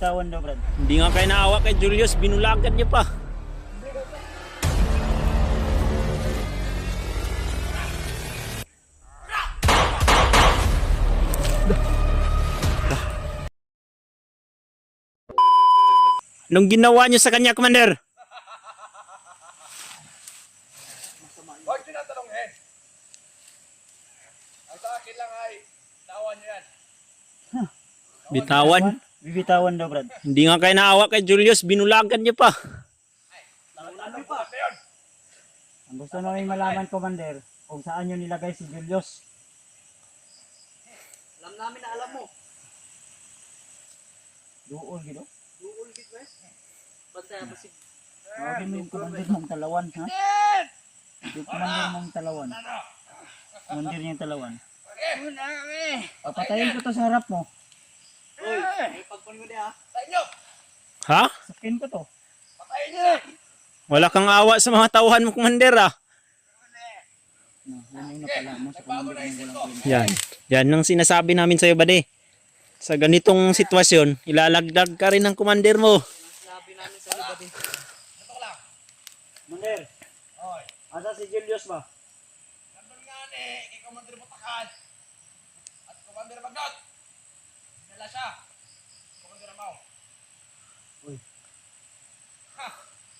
bibitawan daw, Brad. Hindi nga kayo naawa kay Julius, binulagan niyo pa. Anong ginawa niyo sa kanya, Commander? Huwag tinatanongin. Ang sa akin lang ay tawan niyo yan. Bitawan? Bibitawan daw, Brad. Hindi nga kayo naawa kay Julius, binulagan niyo pa. Ano pa? Yun. Ang gusto namin malaman, Commander, kung saan nyo nilagay si Julius. Alam namin na alam mo. Duol, gito. Duol gid ba? Basta ba si Tawagin mo yung Commander mong talawan, ha? Yung Commander mong talawan. Commander niyang talawan. Papatayin ko to sa harap mo. Oy, may pagpon ko di ha. Patayin niyo. Ha? Sakin ko to. Patayin niyo. Wala kang awa sa mga tauhan mo, Commander, ah. Yan yung napala mo sa Commander mong walang pinag. Yan. Yan ang sinasabi namin sa'yo, Bade. Sa ganitong sitwasyon, ilalagdag ka rin ng Commander mo. Sinabi namin sa iba din. Ito lang. Commander, Oy. asa si Julius ba? Nandun nga ni, kay Commander Butakan. At Commander Bagnot. Dala siya. Commander Amaw.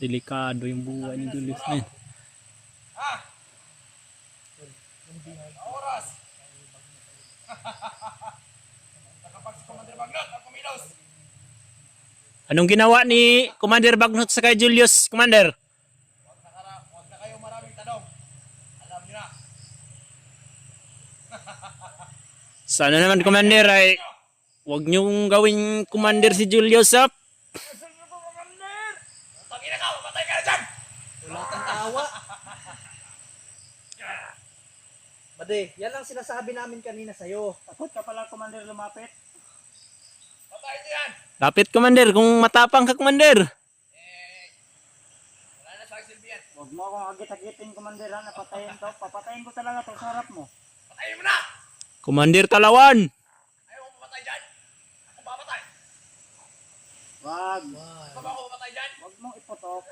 Delikado yung buhay ni Julius na yun. Ha? Oras. Nakapag si Commander Bagnot ang kumilos. Anong ginawa ni Commander Bagnot sa kay Julius, Commander? Huwag na kayo maraming tanong. Alam niyo na. Sana naman, Commander, ay huwag niyong gawing Commander si Julius, ah. Tangina ka, mamatay ka na dyan! Wala kang tawa. Bade, yan ang sinasabi namin kanina sa'yo. Takot ka pala, Commander, lumapit. Patayin niyo yan! Lapit, Commander, kung matapang ka, Commander. Wala na sa silbihan. Huwag mo akong agit-agitin, Commander, ha? Napatayin to. Papatayin ko talaga to sa harap mo. Patayin mo na! Commander Talawan. Ayaw mo mamatay dyan! Ako papatay! Wag. Ikaw ba ako mamatay dyan? Huwag mong ipotok.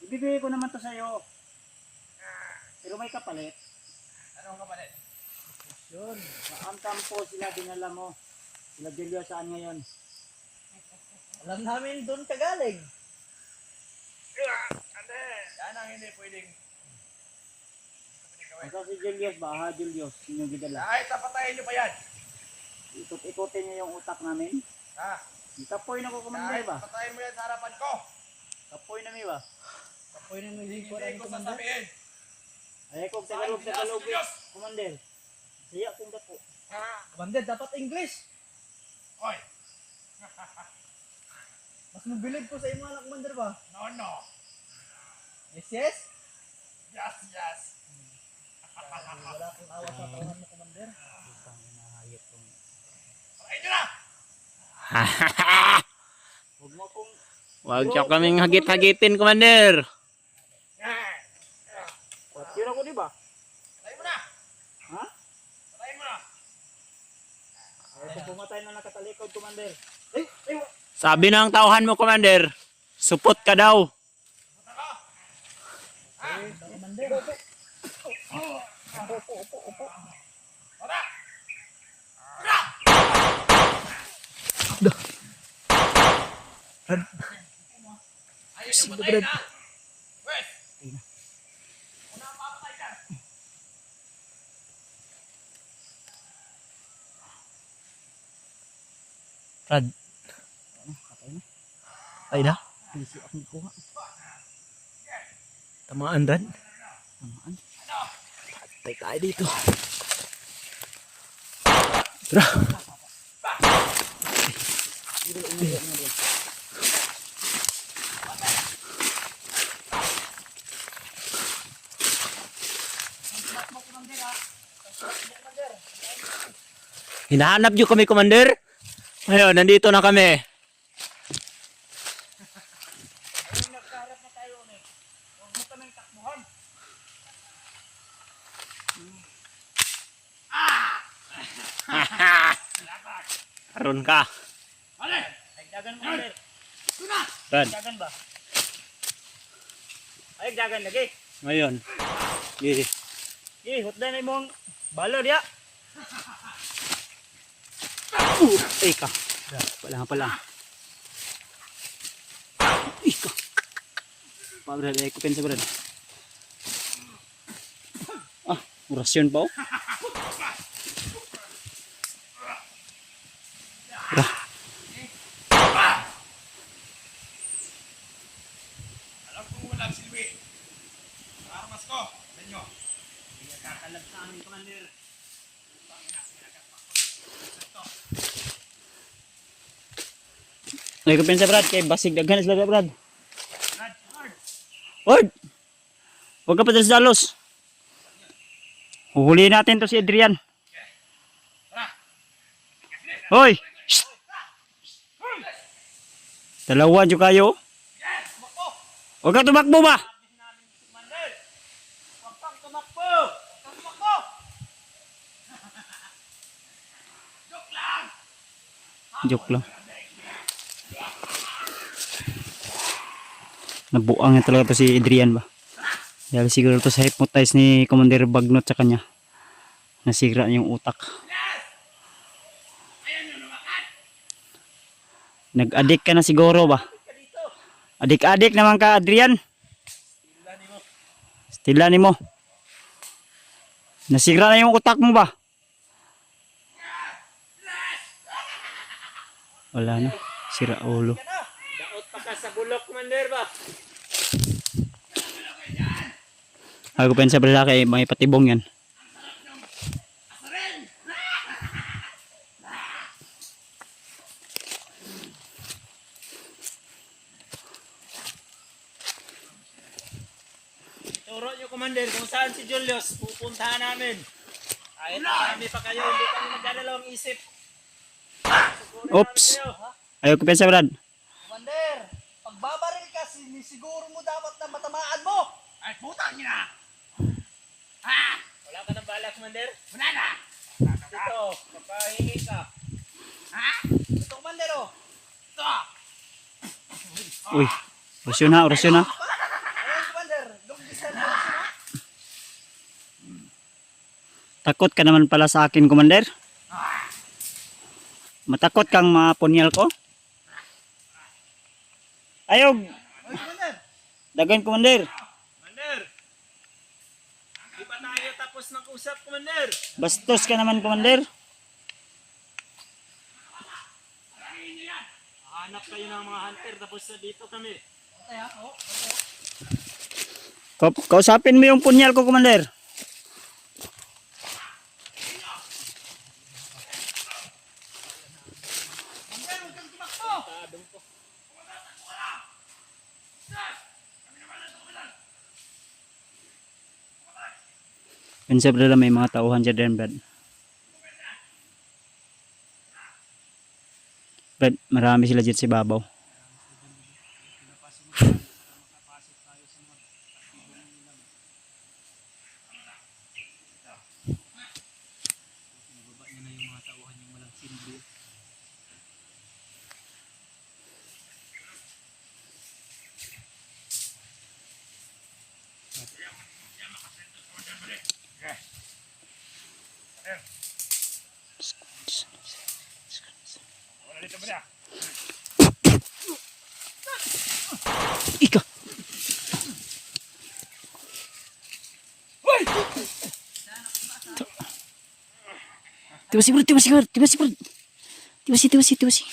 Ibibigay ko naman to sa'yo. Pero may kapalit. Ano ang kapalit? Yun. Saan kampo sila dinala mo? Sila Julius saan ngayon? Alam namin doon ka galing. Ande! Yan ang hindi pwedeng gawin. Asa si Julius ba? Ha, Julius. Inyong gidala. Kahit napatayin niyo pa yan. Ikot-ikotin niyo yung utak namin. Ha? Itapoy na ko, Commander Kahit ba? patayin mo yan sa harapan ko. Tapoy na mi ba? Apoy na Hindi naging ko rin ko Commander. sasabihin. Ay, kung Saan tagalog sa sila si kalog. Julius? Commander. Siya kung dako. Commander, dapat English. Hoy! Mas mabilib ko sa imo anak, Commander ba? No, no. Yes, yes. Yes, yes. Wala kang awa sa tawahan mo, Commander. Patayin niyo na! Huwag mo kong... Huwag siya kaming hagit-hagitin, Commander. Yun ako, di ba? Patayin mo na! Ha? Patayin mo na! Ay, kung pumatay na nakatalikod, Commander. Sabi ng tauhan mo, Commander, supot ka daw. Commander. Tara! Ayun yung patayin na! Wes! Una ang papatay dyan! Rad. Ay na. Pisi akong kuha. Tamaan, Rad. Tamaan. Patay tayo dito. Tara. Hinahanap niyo kami, Commander. Ngayon, nandito na kami. Ayun, nagkaharap na tayo, ulit. Huwag mo kaming takbuhan. Karon ka. Pare! Dagan mo commander. Brad, Dagan ba? Ay, dagan lagi. ngayon. Sige. Hutdan na imong balo diya. Ika. Pala. Ika. Pa Brad, ay kupin sa Brad. Ah, orasyon pa oh. Alam kong walang silbi. Armas ko. Sa inyo. Kakalag sa amin commander. Ay kupin sa Brad, kay basig daghan sila Brad. Hard. Word! Huwag ka pa sa dalos. Huhulihin natin to si Adrian. Hoy! Shh! Dalawa dyan kayo. Huwag ka tumakbo ba? Commander. Huwag kang tumakbo. Joke lang. Nabuang na talaga to si Adrian ba? Dahil siguro to sa hypnotize ni Commander Bagnot sa kanya. Nasira niya yung utak. Nag-addict ka na siguro ba? Adik-adik naman ka Adrian. Stila ni mo. Nasira na yung utak mo ba? Wala na. Sira ulo. Daot pa ka sa bulok commander ba? Ako pensa pala kay may patibong yan. Turo nyo commander kung saan si Julius. Pupuntahan namin. Kahit marami pa kayo, hindi kami magdadalawang isip. Oops. Ayaw ko pensa Brad. Commander, pagbabaril ka, sinisiguro mo dapat na matamaan mo. Ay, putang ina! Wala ka ng bala commander? Wala na! Dito, papahingi ka. Ito, Commander, oh. Ito! Uy. Orasyon na. Ayun, Commander. Lumbisan mo siya. Takot ka naman pala sa akin, Commander. Matakot kang mapunyal ko? Ayog! Oy, Commander. Dagan, Commander. Commander! Di ba tayo tapos ng usap commander? Bastos ka naman, Commander. Hanap kayo ng mga hunter tapos na dito kami. Ay, ha? Oh. Kausapin mo yung punyal ko, Commander. Commander, huwag kang tumakbo. Pensa pala may mga tauhan dyan, Brad. Brad, marami sila dyan sa babaw. Wala dito ba niya? Ika! Tiwasi, Brad, tiwasi, Brad, tiwasi, Brad. Tiwasi.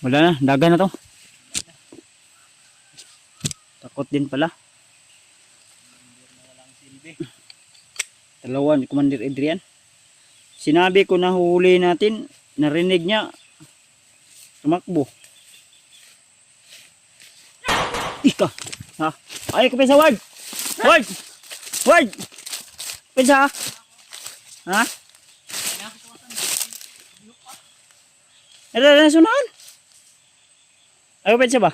Wala na, dagan na to. Takot din pala. Dalawa ni Commander Adrian. Sinabi ko na huli natin, narinig niya. Tumakbo. Ika. Ha? Ay, kumpensa, Ward! Ward! Kumpensa, ha? Ha? Ada sunahan? Ay, kumpensa ba?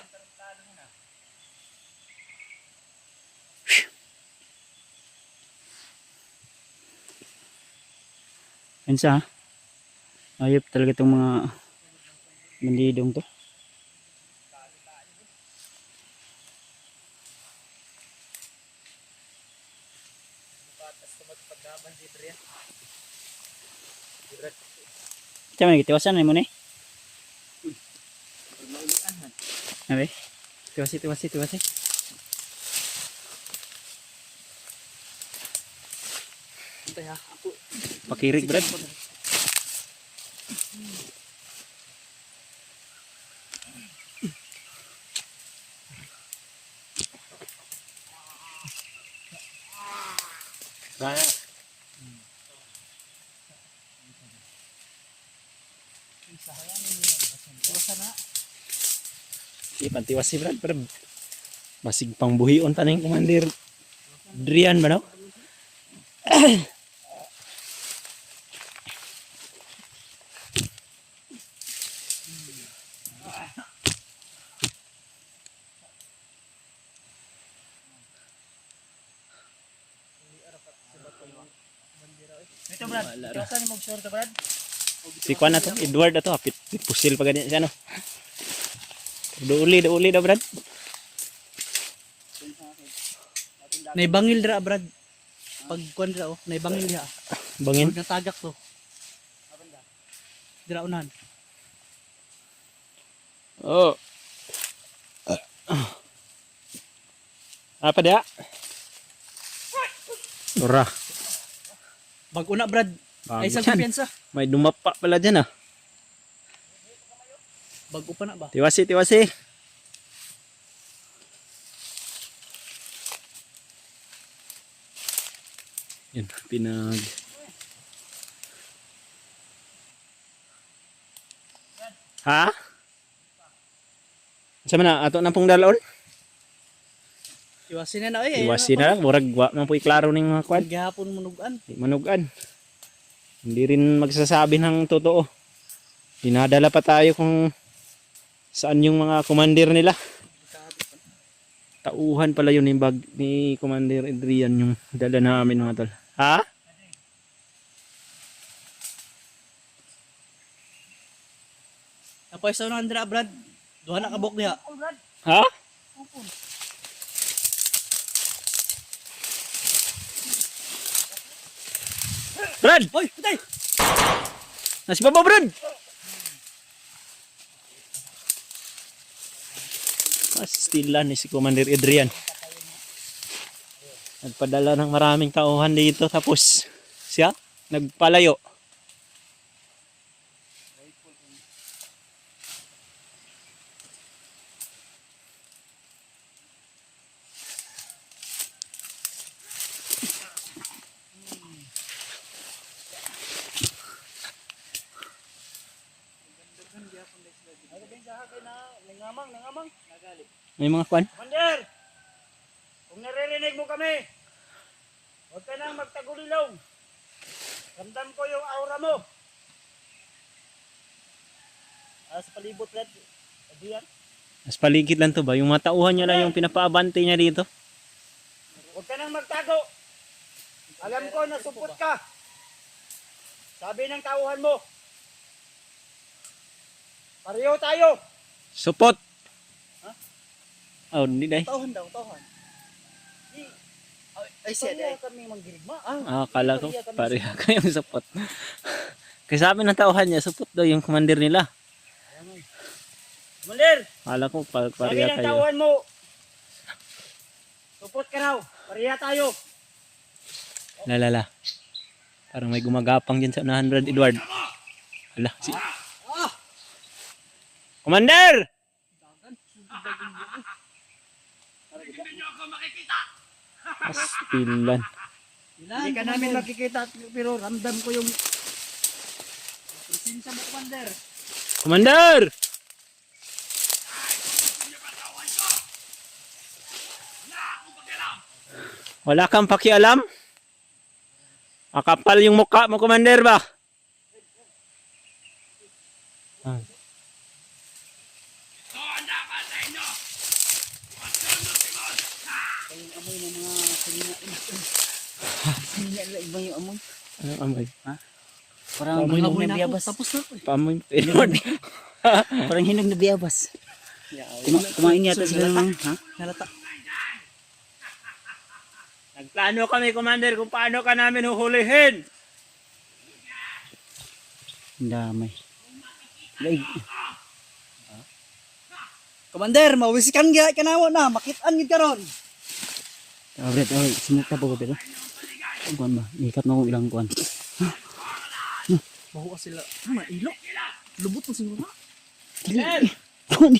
Kansa ha? Ayop talaga itong mga bandidong to. Tiyan mo, tiwasan na mo ni. Nabe? Tiwasi. Antay ha. Ako. Pakirig, Brad. Kaya. Ipantiwas si Brad, Brad. Basig pang buhion pa na yung Commander Adrian ba no? Ito Brad, tiwasan mo sure to Brad. Si Kwan na to, Edward na to, hapit pusil pa ganyan siya no. Douli daw Brad. Naibangil dra Brad. Pag kuan dra oh, naibangil diha. Bangin. Pag natagak to. Dira unahan. Oh. Apa dia? Ora. Bag una Brad. Ay sa Bago yan. kumpiyansa. May dumapa pala dyan ah. Bago pa na ba? Tiwasi. Yan, pinag... Ha? Sama na, ato na pong dalaon? Iwasin na na oy. Iwasi na lang, murag wa man po klaro ning mga kwan. Gihapon munugan. Di manugan. Hindi rin magsasabi ng totoo. Dinadala pa tayo kung saan yung mga commander nila. Tauhan pala yun yung bag ni Commander Adrian yung dala namin mga tol. Ha? Napwesto na Andra Brad. Duha na kabok diha. Ha? Brad! Hoy, patay. Nasi baba Brad! Pastilan ni si Commander Adrian. Nagpadala ng maraming tauhan dito tapos siya nagpalayo. May mga kwan? Commander! Kung naririnig mo kami, huwag ka nang magtagulilong. Ramdam ko yung aura mo. Sa palibot, Brad. Adiyan. Mas paligid lang to ba? Yung mga tauhan niya lang yung pinapaabante niya dito. Huwag ka nang magtago. Alam ko na supot ka. Sabi ng tauhan mo. Pareho tayo. Support! Oh, hindi dahil. Tauhan daw, tauhan. Ay siya Pareho day. kami manggirigma. Akala ko pareha kayong support. Kasi sabi ng tauhan niya, support daw yung commander nila. Commander! Akala ko Sabi pareha ng kayo. tauhan mo. Supot ka raw. Pareha tayo. Lalala. Parang may gumagapang dyan sa unahan, Brad Edward. Hala, si... Commander! Pastilan. Hindi ka namin makikita pero ramdam ko yung Sinsa mo Commander. Commander! Wala kang pakialam? Makapal yung mukha mo, Commander ba? Ah. yung amoy ng mga kanina. Kanina lang iba yung amoy. Ano amoy? Ha? Parang Paamoy hinog Amoy na na ako. biyabas. Tapos na ako. Paamoy mo. Edward. Parang hinog na biyabas. Kumain yata sila ng ha? Nalata. Nagplano kami, Commander, kung paano ka namin huhulihin. Ang damay. Ay, Commander, mawisikan gaya ka na mo na. Makitaan gid karon. Brad, ay, sumuta po ko pero. Kuan ba? Ikat mo kung ilang kuan. Bawa sila. Mailo. Lubot mo siguro. Kuan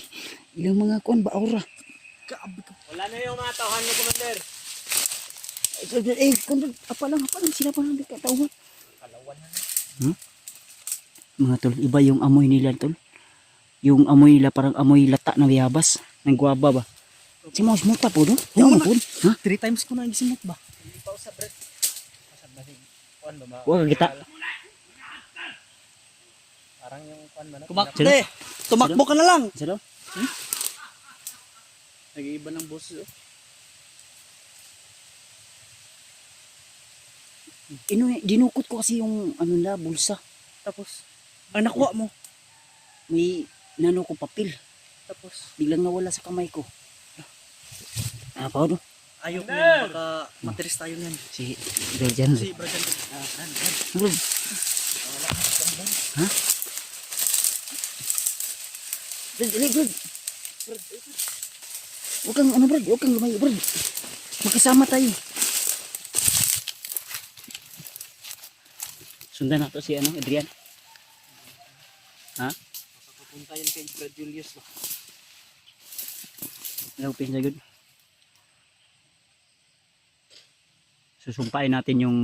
ilang mga kuan ba aura. Kaabi ka. Wala na yung mga tauhan mo, Commander. Kuan apa lang sila pa nang katawhan. Mga tol, iba yung amoy nila tol. Yung amoy nila parang amoy lata na biyabas. Ng guwaba ba? Si Mouse mo pa po no? Oo po. Ha? 3 times ko na gisimot ba? Hindi pa usap, Brad. Usap ba kuan ba? Huwag kita. Parang yung kuan ba na? Kumakde. Tumakbo ka na lang. Sino? Nag-iiba ng boses. Dinukot ko kasi yung ano na bulsa. Tapos, ang nakuha mo. May nano ko papel. Tapos, Biglang nawala sa kamay ko. Pa no? ayaw ko Commander! yan. Baka materis tayo niyan. Si Berjan. Si Brajan. Brad. Ha? Brad, dali, Brad. Huwag kang, ano, Brad, huwag kang lumayo, Brad. Magkasama tayo. Sundan nato si, ano, Adrian. Ha? Papunta yan kay Brad Julius. Ba? Lagpin na good. Susumpain natin yung,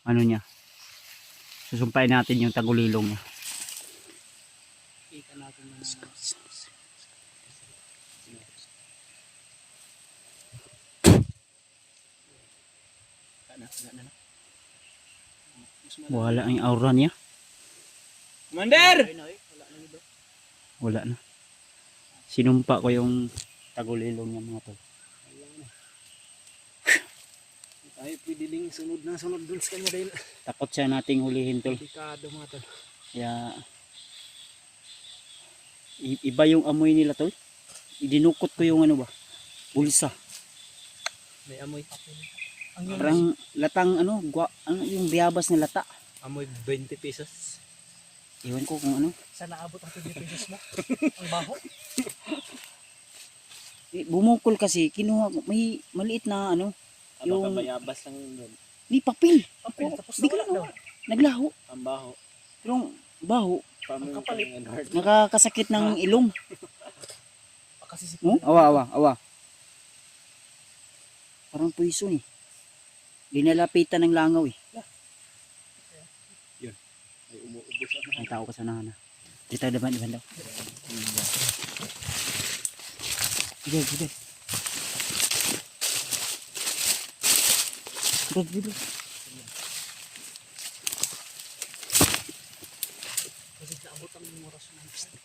ano niya. Susumpain natin yung tagulilong niya. Kita natin na Wala ang aura niya. Commander! Wala na. Sinumpa ko yung tagulilong niya mga tol. Ay, pwede ding sunod na sunod dun sa kanya dahil Takot siya nating hulihin tol. delikado mga tol. Kaya iba yung amoy nila tol. Dinukot ko yung ano ba? Bulsa. May amoy. Ang yung Parang latang ano, ano yung biyabas na lata. Amoy 20 pesos. Iwan ko kung ano. sana abot ang 20 pesos mo. Ang baho. Bumukol kasi kinuha ko may maliit na ano, yung Kabayabas lang doon. di papel. Papel, tapos Bigla nawala na naglaho. Ang baho. Pero baho, Ang kapalit. nakakasakit ng ilong. Kasi si Oh, awa. Parang puwiso eh. Linalapitan ng langaw eh. Ay umuubos ako. May tao ka sa nana. Dito daw. Sige. Dito. kasi naabot ang oras ng plastic.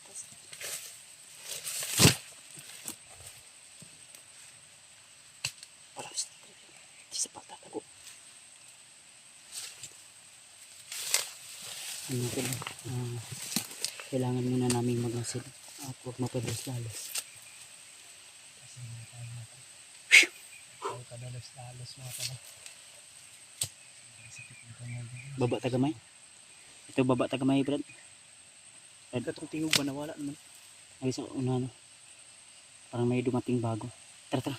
Di sa pagtatago. Ano ko lang. Kailangan muna namin magmasid at huwag mapados-dalos. Ay, kadalos-dalos mga tol. Baba tagamay. Ito baba tagamay, Brad. Katong tingog ba nawala naman? Ay sa una no. Parang may dumating bago. Tara.